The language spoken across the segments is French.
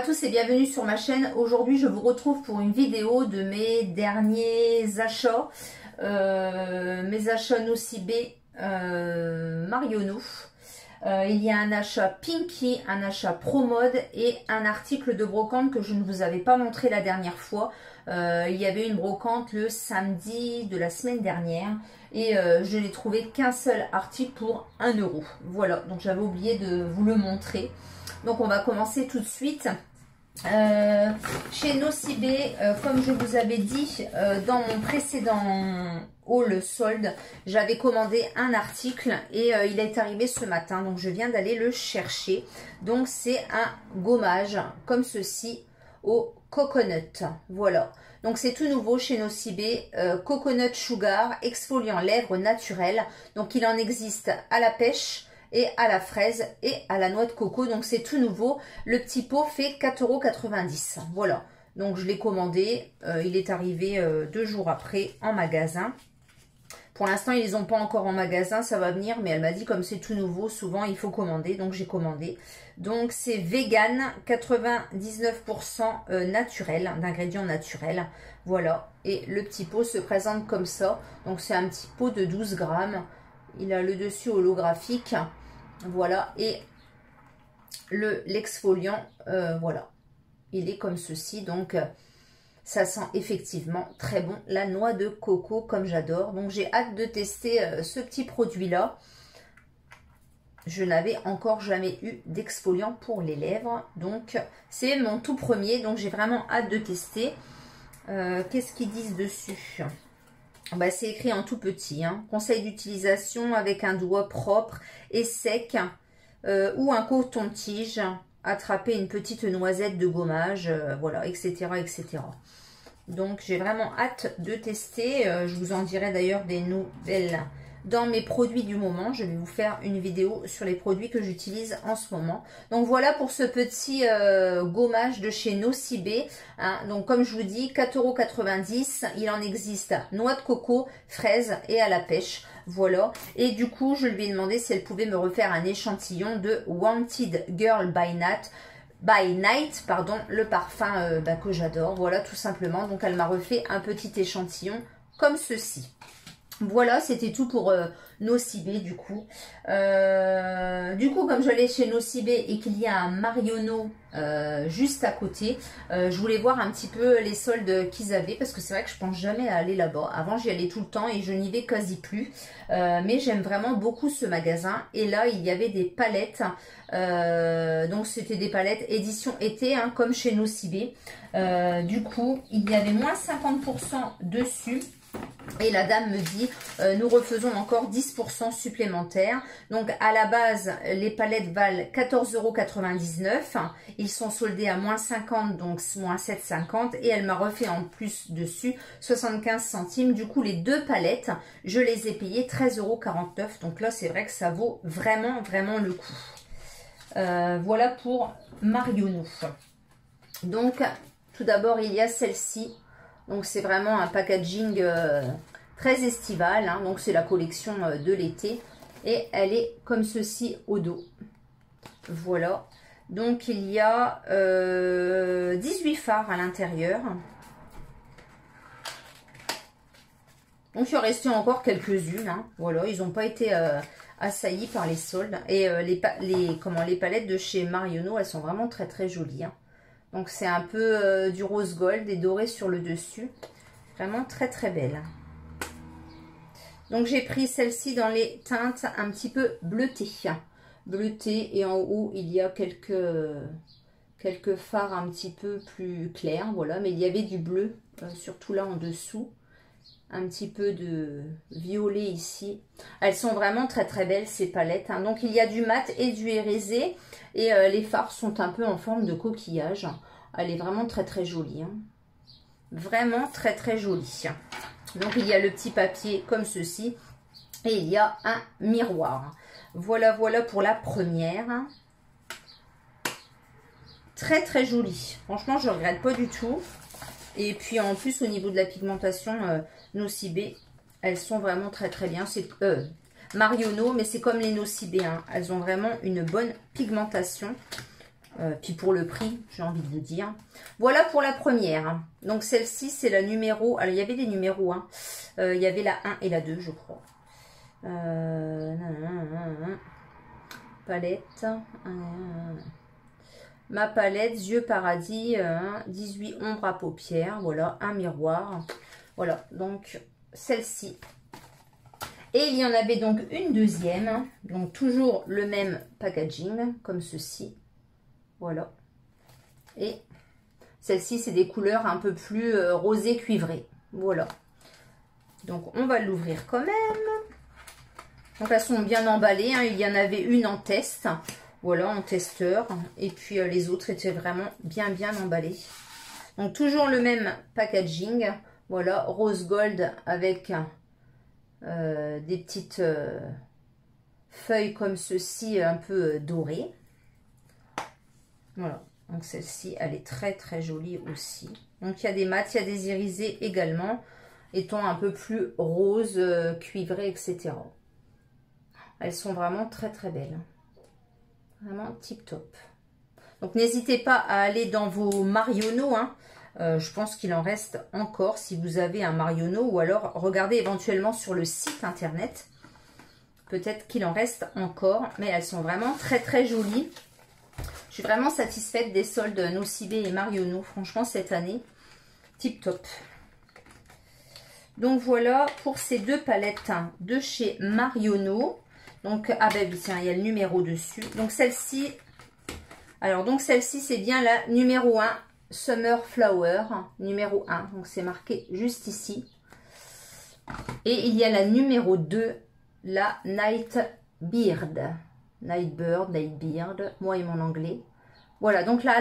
tous et bienvenue sur ma chaîne. Aujourd'hui je vous retrouve pour une vidéo de mes derniers achats. Mes achats Nocibé Marionneau. Il y a un achat Pinky, un achat Promode et un article de brocante que je ne vous avais pas montré la dernière fois. Il y avait une brocante le samedi de la semaine dernière et je n'ai trouvé qu'un seul article pour 1 €. Voilà, donc j'avais oublié de vous le montrer. Donc on va commencer tout de suite. Chez Nocibé, comme je vous avais dit dans mon précédent haul solde, j'avais commandé un article et il est arrivé ce matin, donc je viens d'aller le chercher. Donc c'est un gommage comme ceci au coconut. Voilà, donc c'est tout nouveau chez Nocibé, coconut sugar exfoliant lèvres naturel. Donc il en existe à la pêche et à la fraise et à la noix de coco, donc c'est tout nouveau. Le petit pot fait 4,90 €. Voilà, donc je l'ai commandé, il est arrivé 2 jours après en magasin. Pour l'instant ils les ont pas encore en magasin, ça va venir, mais elle m'a dit comme c'est tout nouveau, souvent il faut commander, donc j'ai commandé. Donc c'est vegan, 99% naturel, d'ingrédients naturels. Voilà, et le petit pot se présente comme ça. Donc c'est un petit pot de 12 grammes. Il a le dessus holographique. Voilà, et l'exfoliant, voilà, il est comme ceci. Donc ça sent effectivement très bon la noix de coco comme j'adore. Donc j'ai hâte de tester ce petit produit là. Je n'avais encore jamais eu d'exfoliant pour les lèvres, donc c'est mon tout premier, donc j'ai vraiment hâte de tester. Qu'est-ce qu'ils disent dessus? Bah, c'est écrit en tout petit, hein. Conseil d'utilisation avec un doigt propre et sec ou un coton-tige. Attraper une petite noisette de gommage, voilà, etc., etc. Donc j'ai vraiment hâte de tester. Je vous en dirai d'ailleurs des nouvelles dans mes produits du moment. Je vais vous faire une vidéo sur les produits que j'utilise en ce moment. Donc voilà pour ce petit gommage de chez Nocibé, hein. Donc comme je vous dis, 4,90 €. Il en existe noix de coco, fraise et à la pêche. Voilà. Et du coup, je lui ai demandé si elle pouvait me refaire un échantillon de Wanted Girl by Night, pardon, le parfum que j'adore. Voilà, tout simplement. Donc elle m'a refait un petit échantillon comme ceci. Voilà, c'était tout pour Nocibé du coup. Comme j'allais chez Nocibé et qu'il y a un Marionneau juste à côté, je voulais voir un petit peu les soldes qu'ils avaient, parce que c'est vrai que je pense jamais à aller là-bas. Avant, j'y allais tout le temps et je n'y vais quasi plus. Mais j'aime vraiment beaucoup ce magasin. Et là, il y avait des palettes. Donc, c'était des palettes édition été, hein, comme chez Nocibé. Du coup, il y avait moins 50% dessus. Et la dame me dit, nous refaisons encore 10% supplémentaires. Donc à la base, les palettes valent 14,99 €. Ils sont soldés à moins 50, donc moins 7,50. Et elle m'a refait en plus dessus 75 centimes. Du coup, les deux palettes, je les ai payées 13,49 €. Donc là, c'est vrai que ça vaut vraiment, vraiment le coup. Voilà pour Marionneau. Donc, tout d'abord, il y a celle-ci. Donc c'est vraiment un packaging très estival, hein. Donc c'est la collection de l'été et elle est comme ceci au dos. Voilà, donc il y a 18 fards à l'intérieur. Donc il en restait encore quelques-unes, hein. Voilà, ils n'ont pas été assaillis par les soldes. Et les palettes de chez Marionneau, elles sont vraiment très très jolies, hein. Donc c'est un peu du rose gold et doré sur le dessus. Vraiment très très belle. Donc j'ai pris celle-ci dans les teintes un petit peu bleutées. Bleutées, et en haut il y a quelques fards un petit peu plus clairs. Voilà, mais il y avait du bleu, surtout là en dessous. Un petit peu de violet ici. Elles sont vraiment très très belles ces palettes, hein. Donc il y a du mat et du hérésé. Et les fards sont un peu en forme de coquillage. Elle est vraiment très très jolie, hein. Vraiment très très jolie. Donc il y a le petit papier comme ceci. Et il y a un miroir. Voilà, voilà pour la première. Très très jolie. Franchement, je ne regrette pas du tout. Et puis en plus au niveau de la pigmentation, Nocibé, elles sont vraiment très très bien. C'est Marionneau, mais c'est comme les Nocibé, hein. Elles ont vraiment une bonne pigmentation. Puis pour le prix, j'ai envie de vous dire. Voilà pour la première. Donc celle-ci, c'est la numéro... Alors, il y avait des numéros. Hein. Il y avait la 1 et la 2, je crois. Palette. Ma palette, yeux paradis, 18 ombres à paupières. Voilà, un miroir. Voilà, donc celle-ci. Et il y en avait donc une deuxième. Donc toujours le même packaging, comme ceci. Voilà. Et celle-ci, c'est des couleurs un peu plus rosé cuivré. Voilà. Donc, on va l'ouvrir quand même. Donc, elles sont bien emballées. Hein. Il y en avait une en test. Voilà, en testeur. Et puis, les autres étaient vraiment bien emballées. Donc, toujours le même packaging. Voilà, rose gold avec des petites feuilles comme ceci, un peu dorées. Voilà, donc celle-ci, elle est très jolie aussi. Donc il y a des mats, il y a des irisés également, étant un peu plus rose, cuivré, etc. Elles sont vraiment très belles. Vraiment tip top. Donc n'hésitez pas à aller dans vos Marionneaux. Hein. Je pense qu'il en reste encore si vous avez un Marionneau, ou alors regardez éventuellement sur le site internet. Peut-être qu'il en reste encore, mais elles sont vraiment très jolies. Je suis vraiment satisfaite des soldes Nocibé et Marionneau. Franchement, cette année, tip top. Donc, voilà pour ces deux palettes de chez Marionneau. Donc, ah ben oui, tiens, il y a le numéro dessus. Donc, celle-ci, alors, donc celle-ci, c'est bien la numéro 1, Summer Flower, numéro 1. Donc, c'est marqué juste ici. Et il y a la numéro 2, la Night Beard. Nightbird, Nightbeard, moi et mon anglais. Voilà, donc la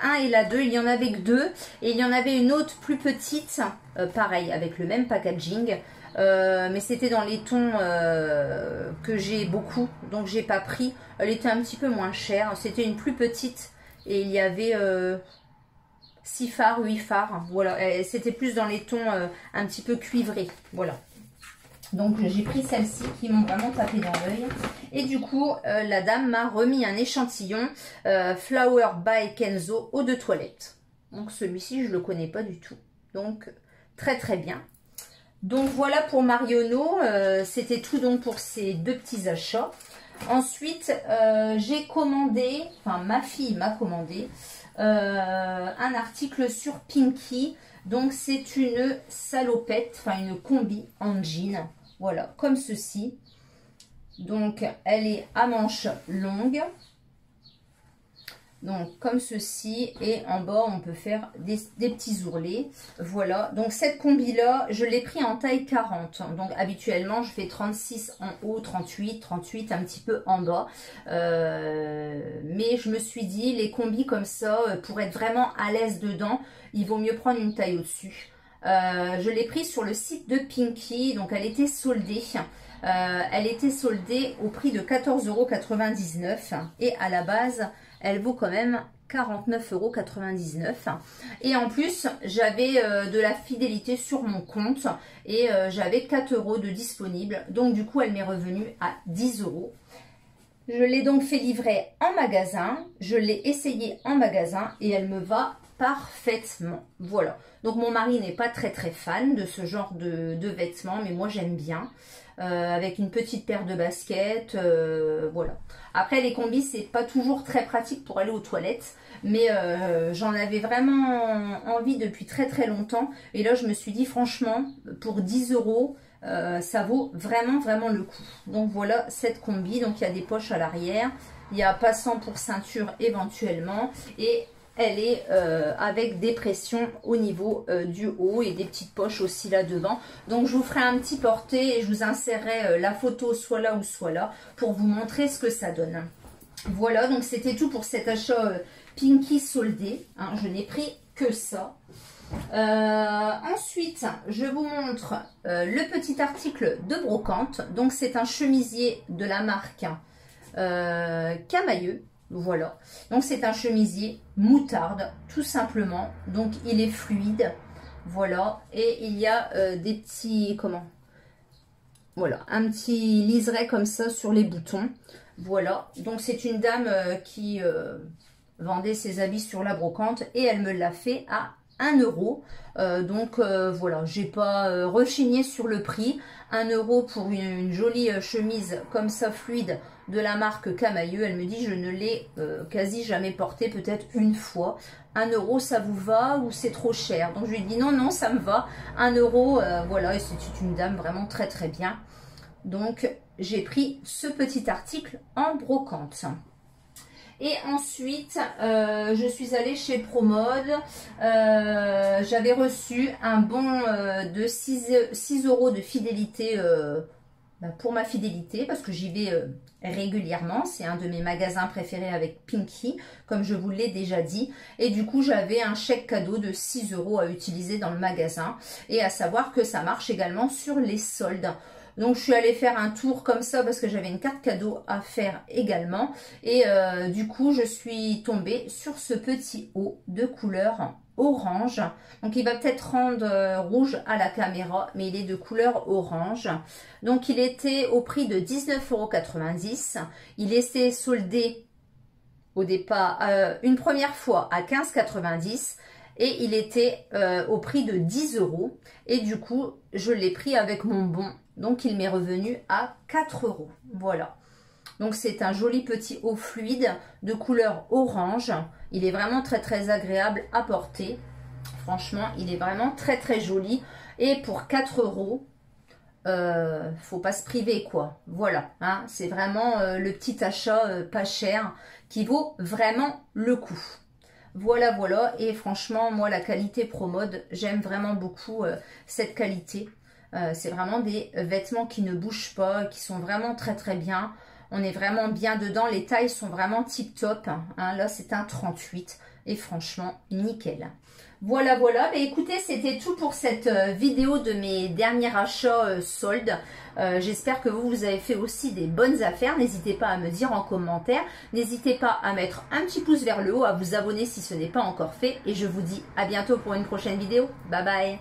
1 et la 2, il y en avait que 2. Et il y en avait une autre plus petite, pareil, avec le même packaging. Mais c'était dans les tons que j'ai beaucoup, donc j'ai pas pris. Elle était un petit peu moins chère. C'était une plus petite et il y avait 6 fards, 8 fards. Voilà, c'était plus dans les tons un petit peu cuivrés. Voilà. Donc j'ai pris celle-ci qui m'ont vraiment tapé dans l'œil. Et du coup, la dame m'a remis un échantillon Flower by Kenzo eau de toilette. Donc celui-ci, je ne le connais pas du tout. Donc très bien. Donc voilà pour Marionneau. C'était tout donc pour ces deux petits achats. Ensuite, j'ai commandé, enfin ma fille m'a commandé un article sur Pinky. Donc c'est une salopette, enfin une combi en jean. Voilà, comme ceci. Donc, elle est à manches longues. Donc, comme ceci. Et en bas, on peut faire des petits ourlets. Voilà. Donc, cette combi-là, je l'ai pris en taille 40. Donc, habituellement, je fais 36 en haut, 38 un petit peu en bas. Mais je me suis dit, les combis comme ça, pour être vraiment à l'aise dedans, il vaut mieux prendre une taille au-dessus. Je l'ai prise sur le site de Pinky, donc elle était soldée. Elle était soldée au prix de 14,99 € et à la base, elle vaut quand même 49,99 €. Et en plus, j'avais de la fidélité sur mon compte et j'avais 4 € de disponible. Donc du coup, elle m'est revenue à 10 €. Je l'ai donc fait livrer en magasin. Je l'ai essayé en magasin et elle me va parfaitement. Voilà. Donc mon mari n'est pas très fan de ce genre de vêtements, mais moi j'aime bien. Avec une petite paire de baskets, voilà. Après les combis, c'est pas toujours très pratique pour aller aux toilettes, mais j'en avais vraiment envie depuis très longtemps. Et là je me suis dit franchement, pour 10 €, ça vaut vraiment le coup. Donc voilà cette combi. Donc il y a des poches à l'arrière, il y a passant pour ceinture éventuellement, et elle est avec des pressions au niveau du haut et des petites poches aussi là devant. Donc je vous ferai un petit porté et je vous insérerai la photo soit là ou soit là pour vous montrer ce que ça donne. Voilà, donc c'était tout pour cet achat Pinky soldé, hein, je n'ai pris que ça. Ensuite, je vous montre le petit article de brocante. Donc c'est un chemisier de la marque Camailleux. Voilà, donc c'est un chemisier moutarde tout simplement. Donc il est fluide, voilà, et il y a des petits, voilà, un petit liseré comme ça sur les boutons. Voilà, donc c'est une dame qui vendait ses habits sur la brocante et elle me l'a fait à 1 euro. Donc voilà, j'ai pas rechigné sur le prix. 1 euro pour une jolie chemise comme ça fluide de la marque Camailleux. Elle me dit je ne l'ai quasi jamais portée, peut-être une fois. 1 euro, ça vous va ou c'est trop cher? Donc je lui ai dit non, non, ça me va. 1 euro, voilà, et c'est une dame vraiment très très bien. Donc j'ai pris ce petit article en brocante. Et ensuite, je suis allée chez Promode. J'avais reçu un bon de 6 euros de fidélité pour ma fidélité, parce que j'y vais régulièrement. C'est un de mes magasins préférés avec Pinky, comme je vous l'ai déjà dit. Et du coup, j'avais un chèque cadeau de 6 euros à utiliser dans le magasin. Et à savoir que ça marche également sur les soldes. Donc, je suis allée faire un tour comme ça parce que j'avais une carte cadeau à faire également. Et du coup, je suis tombée sur ce petit haut de couleur orange. Donc, il va peut-être rendre rouge à la caméra, mais il est de couleur orange. Donc, il était au prix de 19,90 €. Il était soldé au départ une première fois à 15,90 € et il était au prix de 10 €. Et du coup, je l'ai pris avec mon bon. Donc, il m'est revenu à 4 €. Voilà. Donc, c'est un joli petit haut fluide de couleur orange. Il est vraiment très, très agréable à porter. Franchement, il est vraiment très, très joli. Et pour 4 €, faut pas se priver, quoi. Voilà. Hein, c'est vraiment le petit achat pas cher qui vaut vraiment le coup. Voilà, voilà. Et franchement, moi, la qualité Promode, j'aime vraiment beaucoup cette qualité. C'est vraiment des vêtements qui ne bougent pas, qui sont vraiment très très bien. On est vraiment bien dedans. Les tailles sont vraiment tip top. Hein. Là, c'est un 38 et franchement, nickel. Voilà, voilà. Mais écoutez, c'était tout pour cette vidéo de mes derniers achats soldes. J'espère que vous avez fait aussi des bonnes affaires. N'hésitez pas à me dire en commentaire. N'hésitez pas à mettre un petit pouce vers le haut, à vous abonner si ce n'est pas encore fait. Et je vous dis à bientôt pour une prochaine vidéo. Bye bye.